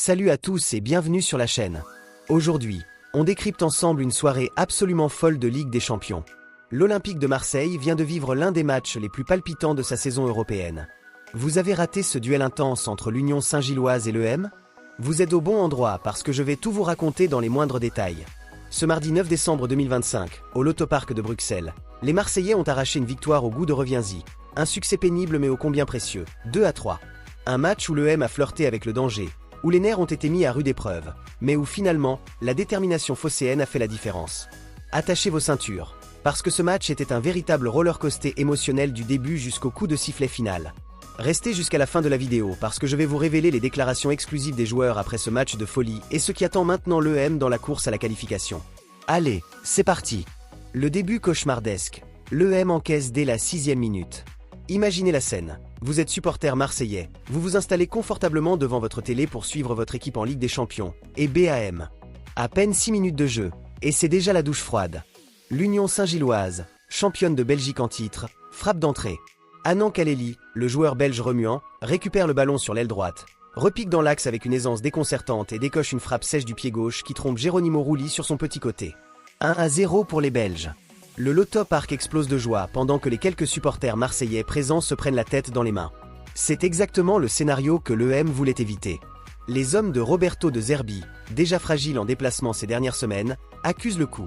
Salut à tous et bienvenue sur la chaîne. Aujourd'hui, on décrypte ensemble une soirée absolument folle de Ligue des Champions. L'Olympique de Marseille vient de vivre l'un des matchs les plus palpitants de sa saison européenne. Vous avez raté ce duel intense entre l'Union Saint-Gilloise et l'EM? Vous êtes au bon endroit parce que je vais tout vous raconter dans les moindres détails. Ce mardi 9 décembre 2025, au Loto-Park de Bruxelles, les Marseillais ont arraché une victoire au goût de reviens-y. Un succès pénible mais ô combien précieux, 2-3. Un match où l'EM a flirté avec le danger, où les nerfs ont été mis à rude épreuve, mais où finalement, la détermination phocéenne a fait la différence. Attachez vos ceintures, parce que ce match était un véritable roller-coaster émotionnel du début jusqu'au coup de sifflet final. Restez jusqu'à la fin de la vidéo parce que je vais vous révéler les déclarations exclusives des joueurs après ce match de folie et ce qui attend maintenant l'EM dans la course à la qualification. Allez, c'est parti. Le début cauchemardesque. L'EM encaisse dès la 6e minute. Imaginez la scène. Vous êtes supporter marseillais, vous vous installez confortablement devant votre télé pour suivre votre équipe en Ligue des Champions, et BAM. À peine 6 minutes de jeu, et c'est déjà la douche froide. L'Union Saint-Gilloise, championne de Belgique en titre, frappe d'entrée. Annan Kaleli, le joueur belge remuant, récupère le ballon sur l'aile droite, repique dans l'axe avec une aisance déconcertante et décoche une frappe sèche du pied gauche qui trompe Geronimo Rulli sur son petit côté. 1-0 pour les Belges. Le Loto-Park explose de joie pendant que les quelques supporters marseillais présents se prennent la tête dans les mains. C'est exactement le scénario que l'EM voulait éviter. Les hommes de Roberto De Zerbi, déjà fragiles en déplacement ces dernières semaines, accusent le coup.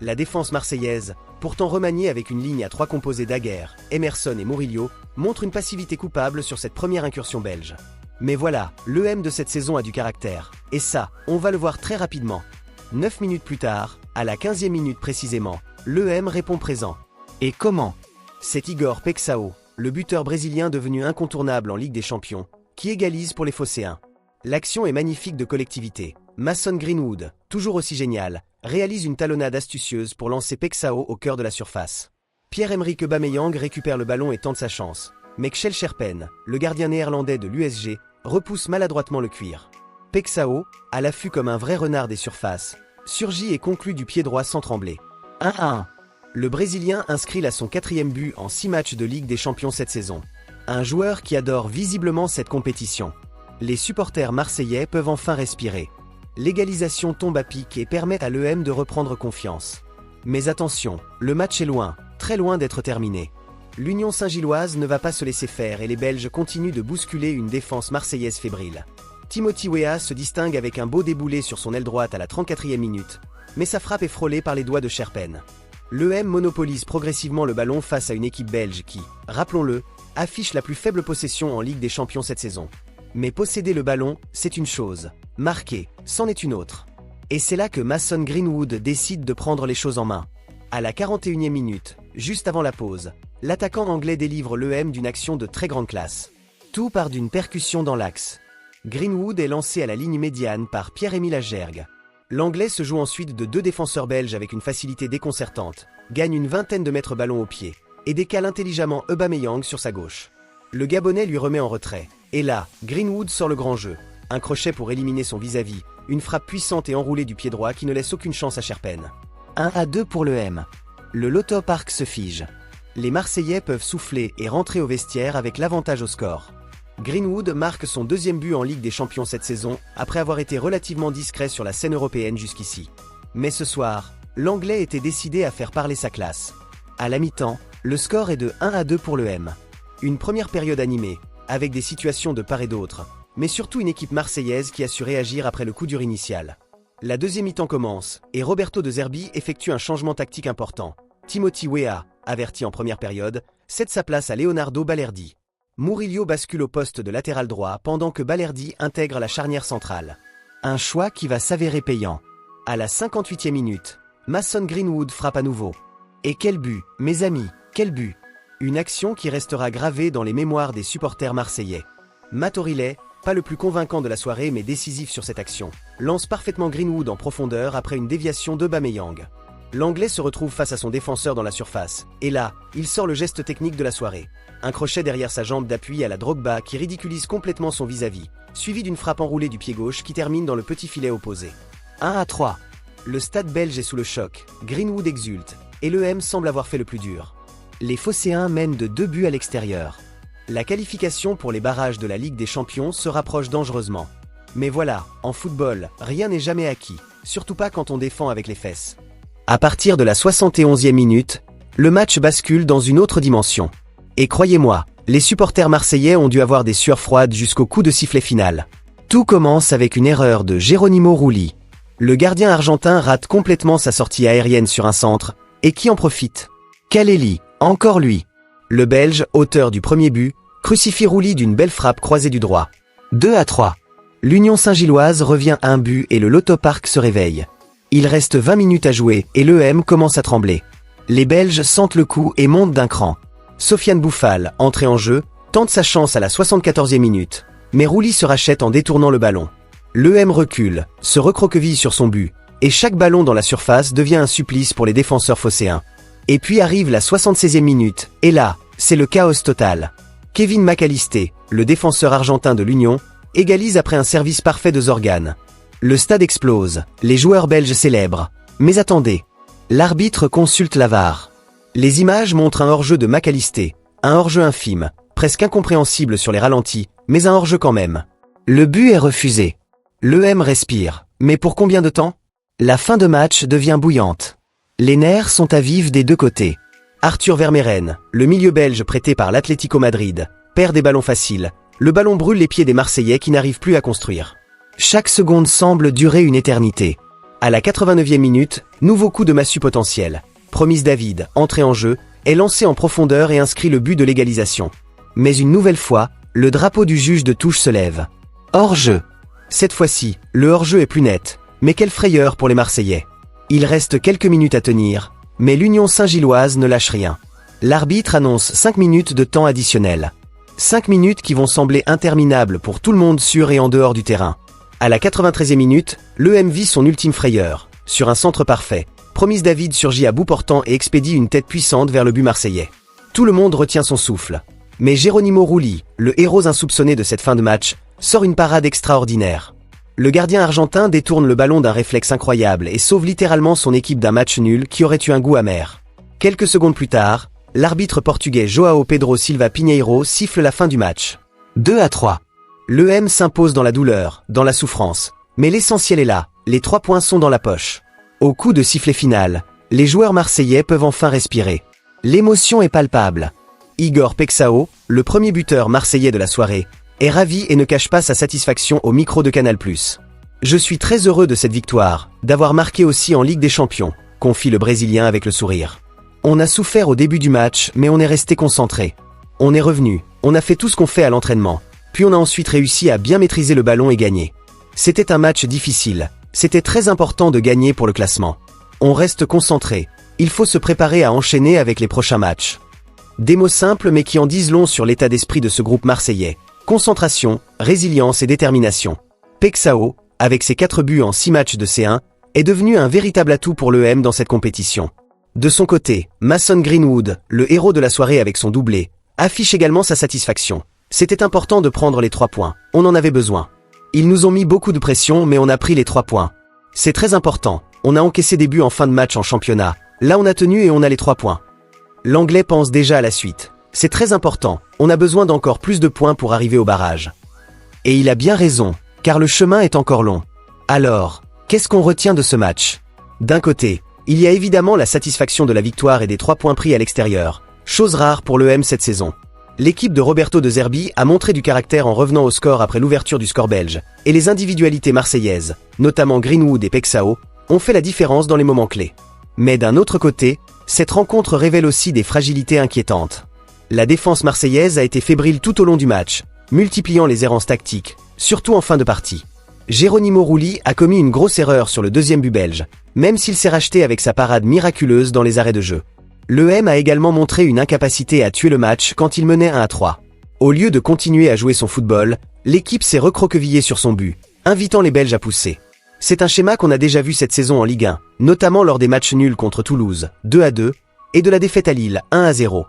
La défense marseillaise, pourtant remaniée avec une ligne à 3 composée Daguerre, Emerson et Murillo, montre une passivité coupable sur cette première incursion belge. Mais voilà, l'EM de cette saison a du caractère, et ça, on va le voir très rapidement. 9 minutes plus tard, à la 15e minute précisément, l'EM répond présent. Et comment? C'est Igor Pexao, le buteur brésilien devenu incontournable en Ligue des Champions, qui égalise pour les Phocéens. L'action est magnifique de collectivité. Mason Greenwood, toujours aussi génial, réalise une talonnade astucieuse pour lancer Pexao au cœur de la surface. Pierre-Emerick Aubameyang récupère le ballon et tente sa chance. Mais Kjell Scherpen, le gardien néerlandais de l'USG, repousse maladroitement le cuir. Pexao, à l'affût comme un vrai renard des surfaces, surgit et conclut du pied droit sans trembler. 1-1. Le Brésilien inscrit là son 4e but en 6 matchs de Ligue des Champions cette saison. Un joueur qui adore visiblement cette compétition. Les supporters marseillais peuvent enfin respirer. L'égalisation tombe à pic et permet à l'EM de reprendre confiance. Mais attention, le match est loin, très loin d'être terminé. L'Union Saint-Gilloise ne va pas se laisser faire et les Belges continuent de bousculer une défense marseillaise fébrile. Timothy Weah se distingue avec un beau déboulé sur son aile droite à la 34e minute, mais sa frappe est frôlée par les doigts de Scherpen. L'EM monopolise progressivement le ballon face à une équipe belge qui, rappelons-le, affiche la plus faible possession en Ligue des Champions cette saison. Mais posséder le ballon, c'est une chose. Marquer, c'en est une autre. Et c'est là que Mason Greenwood décide de prendre les choses en main. À la 41e minute, juste avant la pause, l'attaquant anglais délivre l'EM d'une action de très grande classe. Tout part d'une percussion dans l'axe. Greenwood est lancé à la ligne médiane par Pierre-Emile Agergue. L'Anglais se joue ensuite de 2 défenseurs belges avec une facilité déconcertante, gagne une vingtaine de mètres ballon au pied, et décale intelligemment Aubameyang sur sa gauche. Le Gabonais lui remet en retrait, et là, Greenwood sort le grand jeu. Un crochet pour éliminer son vis-à-vis, une frappe puissante et enroulée du pied droit qui ne laisse aucune chance à Scherpen. 1-2 pour l'EM. Le Loto-Park se fige. Les Marseillais peuvent souffler et rentrer au vestiaire avec l'avantage au score. Greenwood marque son 2e but en Ligue des Champions cette saison, après avoir été relativement discret sur la scène européenne jusqu'ici. Mais ce soir, l'Anglais était décidé à faire parler sa classe. À la mi-temps, le score est de 1-2 pour l'EM. Une première période animée, avec des situations de part et d'autre, mais surtout une équipe marseillaise qui a su réagir après le coup dur initial. La 2e mi-temps commence, et Roberto De Zerbi effectue un changement tactique important. Timothy Weah, averti en première période, cède sa place à Leonardo Balerdi. Murillo bascule au poste de latéral droit pendant que Balerdi intègre la charnière centrale. Un choix qui va s'avérer payant. À la 58e minute, Mason Greenwood frappe à nouveau. Et quel but, mes amis, quel but! Une action qui restera gravée dans les mémoires des supporters marseillais. Matt O'Riley, pas le plus convaincant de la soirée mais décisif sur cette action, lance parfaitement Greenwood en profondeur après une déviation d'Aubameyang. L'Anglais se retrouve face à son défenseur dans la surface, et là, il sort le geste technique de la soirée. Un crochet derrière sa jambe d'appui à la Drogba qui ridiculise complètement son vis-à-vis, suivi d'une frappe enroulée du pied gauche qui termine dans le petit filet opposé. 1-3. Le stade belge est sous le choc, Greenwood exulte, et l'EM semble avoir fait le plus dur. Les Phocéens mènent de 2 buts à l'extérieur. La qualification pour les barrages de la Ligue des Champions se rapproche dangereusement. Mais voilà, en football, rien n'est jamais acquis, surtout pas quand on défend avec les fesses. À partir de la 71e minute, le match bascule dans une autre dimension. Et croyez-moi, les supporters marseillais ont dû avoir des sueurs froides jusqu'au coup de sifflet final. Tout commence avec une erreur de Geronimo Rulli. Le gardien argentin rate complètement sa sortie aérienne sur un centre, et qui en profite? Kaleli, encore lui. Le Belge, auteur du premier but, crucifie Rulli d'une belle frappe croisée du droit. 2-3. L'Union Saint-Gilloise revient à un but et le Loto Park se réveille. Il reste 20 minutes à jouer et l'EM commence à trembler. Les Belges sentent le coup et montent d'un cran. Sofiane Bouffal, entré en jeu, tente sa chance à la 74e minute, mais Rulli se rachète en détournant le ballon. L'EM recule, se recroqueville sur son but, et chaque ballon dans la surface devient un supplice pour les défenseurs phocéens. Et puis arrive la 76e minute, et là, c'est le chaos total. Kevin McAllister, le défenseur argentin de l'Union, égalise après un service parfait de Zorgan. Le stade explose, les joueurs belges célèbrent. Mais attendez, l'arbitre consulte la VAR. Les images montrent un hors-jeu de McAllister, un hors-jeu infime, presque incompréhensible sur les ralentis, mais un hors-jeu quand même. Le but est refusé. L'EM respire, mais pour combien de temps? La fin de match devient bouillante. Les nerfs sont à vif des deux côtés. Arthur Vermeeren, le milieu belge prêté par l'Atlético Madrid, perd des ballons faciles. Le ballon brûle les pieds des Marseillais qui n'arrivent plus à construire. Chaque seconde semble durer une éternité. À la 89e minute, nouveau coup de massue potentiel. Promise David, entré en jeu, est lancé en profondeur et inscrit le but de l'égalisation. Mais une nouvelle fois, le drapeau du juge de touche se lève. Hors-jeu. Cette fois-ci, le hors-jeu est plus net. Mais quelle frayeur pour les Marseillais. Il reste quelques minutes à tenir, mais l'Union Saint-Gilloise ne lâche rien. L'arbitre annonce 5 minutes de temps additionnel. 5 minutes qui vont sembler interminables pour tout le monde sur et en dehors du terrain. À la 93e minute, l'EM vit son ultime frayeur. Sur un centre parfait, Promise David surgit à bout portant et expédie une tête puissante vers le but marseillais. Tout le monde retient son souffle. Mais Geronimo Rulli, le héros insoupçonné de cette fin de match, sort une parade extraordinaire. Le gardien argentin détourne le ballon d'un réflexe incroyable et sauve littéralement son équipe d'un match nul qui aurait eu un goût amer. Quelques secondes plus tard, l'arbitre portugais João Pedro Silva Pinheiro siffle la fin du match. 2-3. L'EM s'impose dans la douleur, dans la souffrance. Mais l'essentiel est là, les 3 points sont dans la poche. Au coup de sifflet final, les joueurs marseillais peuvent enfin respirer. L'émotion est palpable. Igor Pexao, le premier buteur marseillais de la soirée, est ravi et ne cache pas sa satisfaction au micro de Canal+. Je suis très heureux de cette victoire, d'avoir marqué aussi en Ligue des Champions, confie le Brésilien avec le sourire. On a souffert au début du match, mais on est resté concentré. On est revenu, on a fait tout ce qu'on fait à l'entraînement, puis on a ensuite réussi à bien maîtriser le ballon et gagner. C'était un match difficile, c'était très important de gagner pour le classement. On reste concentré, il faut se préparer à enchaîner avec les prochains matchs. Des mots simples mais qui en disent long sur l'état d'esprit de ce groupe marseillais. Concentration, résilience et détermination. Pexao, avec ses 4 buts en 6 matchs de C1, est devenu un véritable atout pour l'EM dans cette compétition. De son côté, Mason Greenwood, le héros de la soirée avec son doublé, affiche également sa satisfaction. C'était important de prendre les 3 points, on en avait besoin. Ils nous ont mis beaucoup de pression mais on a pris les 3 points. C'est très important, on a encaissé des buts en fin de match en championnat, là on a tenu et on a les 3 points. L'Anglais pense déjà à la suite. C'est très important, on a besoin d'encore plus de points pour arriver au barrage. Et il a bien raison, car le chemin est encore long. Alors, qu'est-ce qu'on retient de ce match? D'un côté, il y a évidemment la satisfaction de la victoire et des 3 points pris à l'extérieur, chose rare pour l'EM cette saison. L'équipe de Roberto De Zerbi a montré du caractère en revenant au score après l'ouverture du score belge, et les individualités marseillaises, notamment Greenwood et Pexao, ont fait la différence dans les moments clés. Mais d'un autre côté, cette rencontre révèle aussi des fragilités inquiétantes. La défense marseillaise a été fébrile tout au long du match, multipliant les errances tactiques, surtout en fin de partie. Geronimo Rulli a commis une grosse erreur sur le 2e but belge, même s'il s'est racheté avec sa parade miraculeuse dans les arrêts de jeu. L'EM a également montré une incapacité à tuer le match quand il menait 1-3. Au lieu de continuer à jouer son football, l'équipe s'est recroquevillée sur son but, invitant les Belges à pousser. C'est un schéma qu'on a déjà vu cette saison en Ligue 1, notamment lors des matchs nuls contre Toulouse, 2-2, et de la défaite à Lille, 1-0.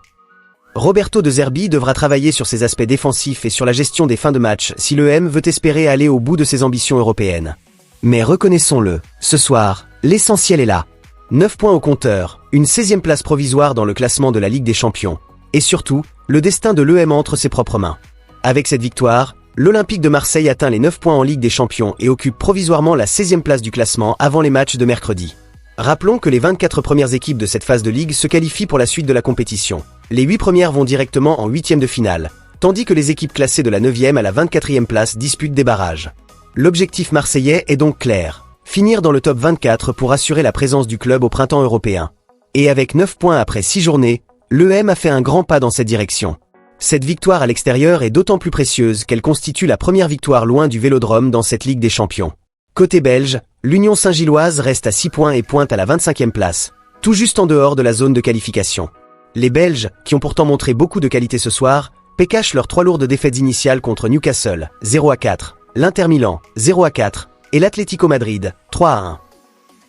Roberto De Zerbi devra travailler sur ses aspects défensifs et sur la gestion des fins de match si l'EM veut espérer aller au bout de ses ambitions européennes. Mais reconnaissons-le, ce soir, l'essentiel est là. 9 points au compteur, une 16e place provisoire dans le classement de la Ligue des Champions. Et surtout, le destin de l'EM entre ses propres mains. Avec cette victoire, L'Olympique de Marseille atteint les 9 points en Ligue des Champions et occupe provisoirement la 16e place du classement avant les matchs de mercredi. Rappelons que les 24 premières équipes de cette phase de Ligue se qualifient pour la suite de la compétition. Les 8 premières vont directement en 8e de finale, tandis que les équipes classées de la 9e à la 24e place disputent des barrages. L'objectif marseillais est donc clair, finir dans le top 24 pour assurer la présence du club au printemps européen. Et avec 9 points après 6 journées, l'EM a fait un grand pas dans cette direction. Cette victoire à l'extérieur est d'autant plus précieuse qu'elle constitue la première victoire loin du Vélodrome dans cette Ligue des Champions. Côté belge, l'Union Saint-Gilloise reste à 6 points et pointe à la 25e place, tout juste en dehors de la zone de qualification. Les Belges, qui ont pourtant montré beaucoup de qualité ce soir, pécachent leurs 3 lourdes défaites initiales contre Newcastle, 0-4, l'Inter Milan, 0-4, et l'Atlético Madrid, 3-1.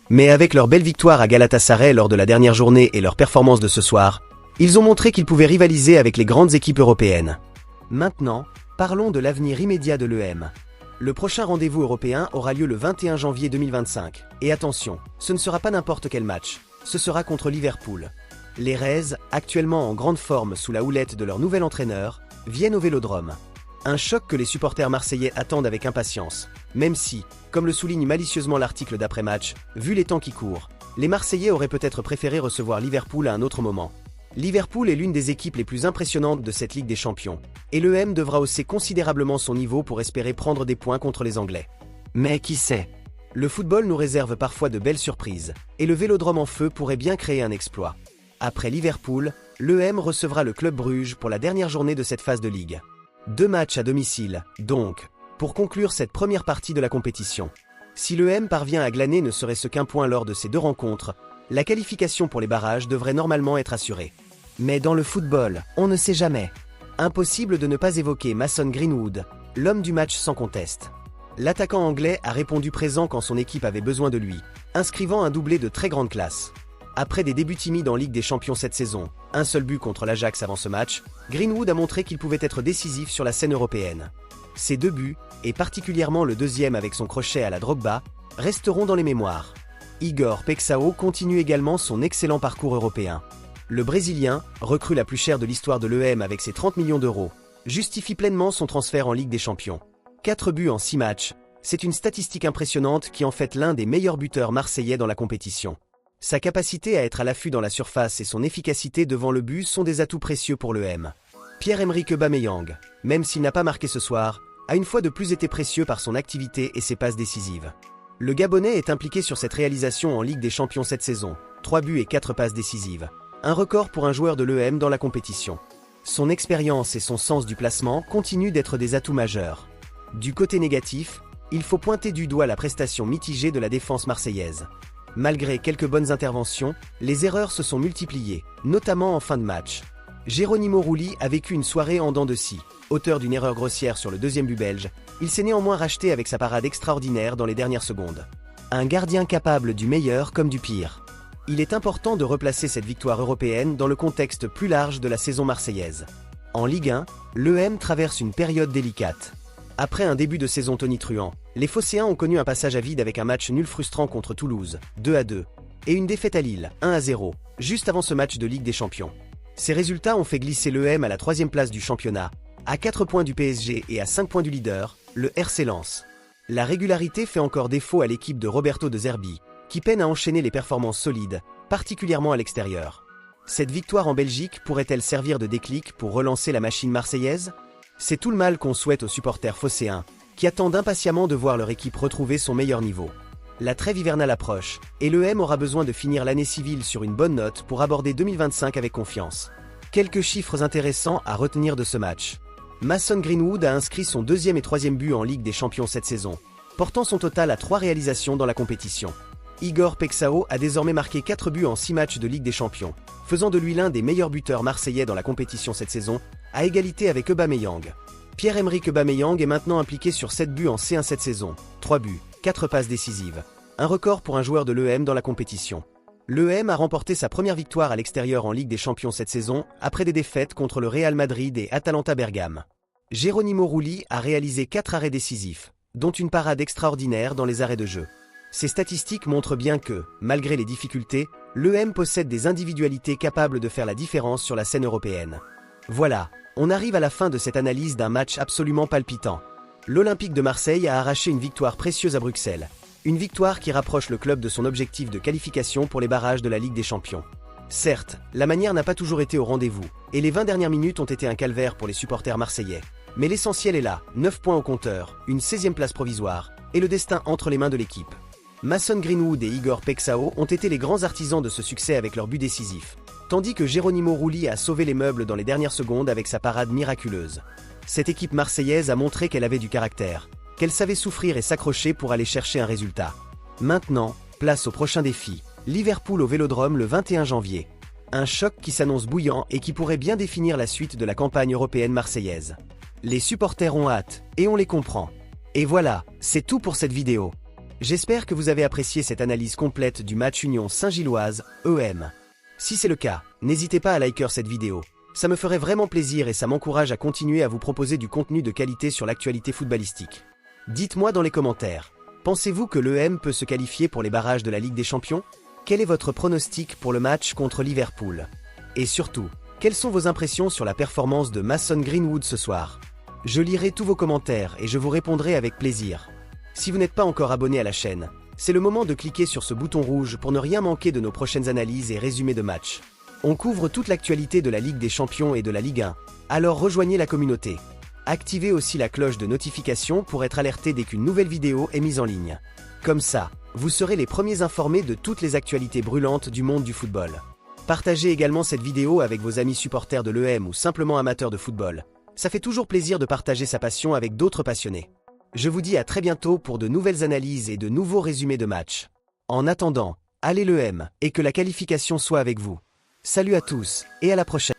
Mais avec leur belle victoire à Galatasaray lors de la dernière journée et leur performance de ce soir, ils ont montré qu'ils pouvaient rivaliser avec les grandes équipes européennes. Maintenant, parlons de l'avenir immédiat de l'EM. Le prochain rendez-vous européen aura lieu le 21 janvier 2025. Et attention, ce ne sera pas n'importe quel match, ce sera contre Liverpool. Les Reds, actuellement en grande forme sous la houlette de leur nouvel entraîneur, viennent au Vélodrome. Un choc que les supporters marseillais attendent avec impatience, même si, comme le souligne malicieusement l'article d'après-match, vu les temps qui courent, les Marseillais auraient peut-être préféré recevoir Liverpool à un autre moment. Liverpool est l'une des équipes les plus impressionnantes de cette Ligue des Champions, et l'EM devra hausser considérablement son niveau pour espérer prendre des points contre les Anglais. Mais qui sait? Le football nous réserve parfois de belles surprises, et le Vélodrome en feu pourrait bien créer un exploit. Après Liverpool, l'EM recevra le Club Bruges pour la dernière journée de cette phase de Ligue. 2 matchs à domicile, donc, pour conclure cette première partie de la compétition. Si l'EM parvient à glaner ne serait-ce qu'un point lors de ces 2 rencontres, la qualification pour les barrages devrait normalement être assurée. Mais dans le football, on ne sait jamais. Impossible de ne pas évoquer Mason Greenwood, l'homme du match sans conteste. L'attaquant anglais a répondu présent quand son équipe avait besoin de lui, inscrivant un doublé de très grande classe. Après des débuts timides en Ligue des Champions cette saison, un seul but contre l'Ajax avant ce match, Greenwood a montré qu'il pouvait être décisif sur la scène européenne. Ces 2 buts, et particulièrement le deuxième avec son crochet à la Drogba, resteront dans les mémoires. Igor Pexao continue également son excellent parcours européen. Le Brésilien, recrue la plus chère de l'histoire de l'EM avec ses 30 millions d'euros, justifie pleinement son transfert en Ligue des Champions. 4 buts en 6 matchs, c'est une statistique impressionnante qui en fait l'un des meilleurs buteurs marseillais dans la compétition. Sa capacité à être à l'affût dans la surface et son efficacité devant le but sont des atouts précieux pour l'EM. Pierre-Emerick Aubameyang, même s'il n'a pas marqué ce soir, a une fois de plus été précieux par son activité et ses passes décisives. Le Gabonais est impliqué sur cette réalisation en Ligue des Champions cette saison, 3 buts et 4 passes décisives. Un record pour un joueur de l'EM dans la compétition. Son expérience et son sens du placement continuent d'être des atouts majeurs. Du côté négatif, il faut pointer du doigt la prestation mitigée de la défense marseillaise. Malgré quelques bonnes interventions, les erreurs se sont multipliées, notamment en fin de match. Geronimo Rulli a vécu une soirée en dents de scie. Auteur d'une erreur grossière sur le deuxième but belge, il s'est néanmoins racheté avec sa parade extraordinaire dans les dernières secondes. Un gardien capable du meilleur comme du pire. Il est important de replacer cette victoire européenne dans le contexte plus large de la saison marseillaise. En Ligue 1, l'EM traverse une période délicate. Après un début de saison tonitruant, les Phocéens ont connu un passage à vide avec un match nul frustrant contre Toulouse, 2-2, et une défaite à Lille, 1-0, juste avant ce match de Ligue des Champions. Ces résultats ont fait glisser l'EM à la 3e place du championnat, à 4 points du PSG et à 5 points du leader, le RC Lens. La régularité fait encore défaut à l'équipe de Roberto De Zerbi, qui peine à enchaîner les performances solides, particulièrement à l'extérieur. Cette victoire en Belgique pourrait-elle servir de déclic pour relancer la machine marseillaise? C'est tout le mal qu'on souhaite aux supporters phocéens, qui attendent impatiemment de voir leur équipe retrouver son meilleur niveau. La trêve hivernale approche, et l'EM aura besoin de finir l'année civile sur une bonne note pour aborder 2025 avec confiance. Quelques chiffres intéressants à retenir de ce match. Mason Greenwood a inscrit son 2e et 3e but en Ligue des Champions cette saison, portant son total à 3 réalisations dans la compétition. Igor Pexao a désormais marqué 4 buts en 6 matchs de Ligue des Champions, faisant de lui l'un des meilleurs buteurs marseillais dans la compétition cette saison, à égalité avec Aubameyang. Pierre-Emerick Aubameyang est maintenant impliqué sur 7 buts en C1 cette saison, 3 buts, 4 passes décisives. Un record pour un joueur de l'EM dans la compétition. L'EM a remporté sa première victoire à l'extérieur en Ligue des Champions cette saison, après des défaites contre le Real Madrid et Atalanta Bergame. Geronimo Rulli a réalisé 4 arrêts décisifs, dont une parade extraordinaire dans les arrêts de jeu. Ces statistiques montrent bien que, malgré les difficultés, l'EM possède des individualités capables de faire la différence sur la scène européenne. Voilà, on arrive à la fin de cette analyse d'un match absolument palpitant. l'Olympique de Marseille a arraché une victoire précieuse à Bruxelles. Une victoire qui rapproche le club de son objectif de qualification pour les barrages de la Ligue des Champions. Certes, la manière n'a pas toujours été au rendez-vous, et les 20 dernières minutes ont été un calvaire pour les supporters marseillais. Mais l'essentiel est là, 9 points au compteur, une 16e place provisoire, et le destin entre les mains de l'équipe. Mason Greenwood et Igor Pexao ont été les grands artisans de ce succès avec leur but décisif, tandis que Geronimo Rulli a sauvé les meubles dans les dernières secondes avec sa parade miraculeuse. Cette équipe marseillaise a montré qu'elle avait du caractère, qu'elle savait souffrir et s'accrocher pour aller chercher un résultat. Maintenant, place au prochain défi, Liverpool au Vélodrome le 21 janvier. Un choc qui s'annonce bouillant et qui pourrait bien définir la suite de la campagne européenne marseillaise. Les supporters ont hâte, et on les comprend. Et voilà, c'est tout pour cette vidéo. J'espère que vous avez apprécié cette analyse complète du match Union Saint-Gilloise, EM. Si c'est le cas, n'hésitez pas à liker cette vidéo. Ça me ferait vraiment plaisir et ça m'encourage à continuer à vous proposer du contenu de qualité sur l'actualité footballistique. Dites-moi dans les commentaires, pensez-vous que l'EM peut se qualifier pour les barrages de la Ligue des Champions? Quel est votre pronostic pour le match contre Liverpool? Et surtout, quelles sont vos impressions sur la performance de Mason Greenwood ce soir? Je lirai tous vos commentaires et je vous répondrai avec plaisir. Si vous n'êtes pas encore abonné à la chaîne, c'est le moment de cliquer sur ce bouton rouge pour ne rien manquer de nos prochaines analyses et résumés de matchs. On couvre toute l'actualité de la Ligue des Champions et de la Ligue 1, alors rejoignez la communauté. Activez aussi la cloche de notification pour être alerté dès qu'une nouvelle vidéo est mise en ligne. Comme ça, vous serez les premiers informés de toutes les actualités brûlantes du monde du football. Partagez également cette vidéo avec vos amis supporters de l'EM ou simplement amateurs de football. Ça fait toujours plaisir de partager sa passion avec d'autres passionnés. Je vous dis à très bientôt pour de nouvelles analyses et de nouveaux résumés de matchs. En attendant, allez l'EM et que la qualification soit avec vous. Salut à tous et à la prochaine.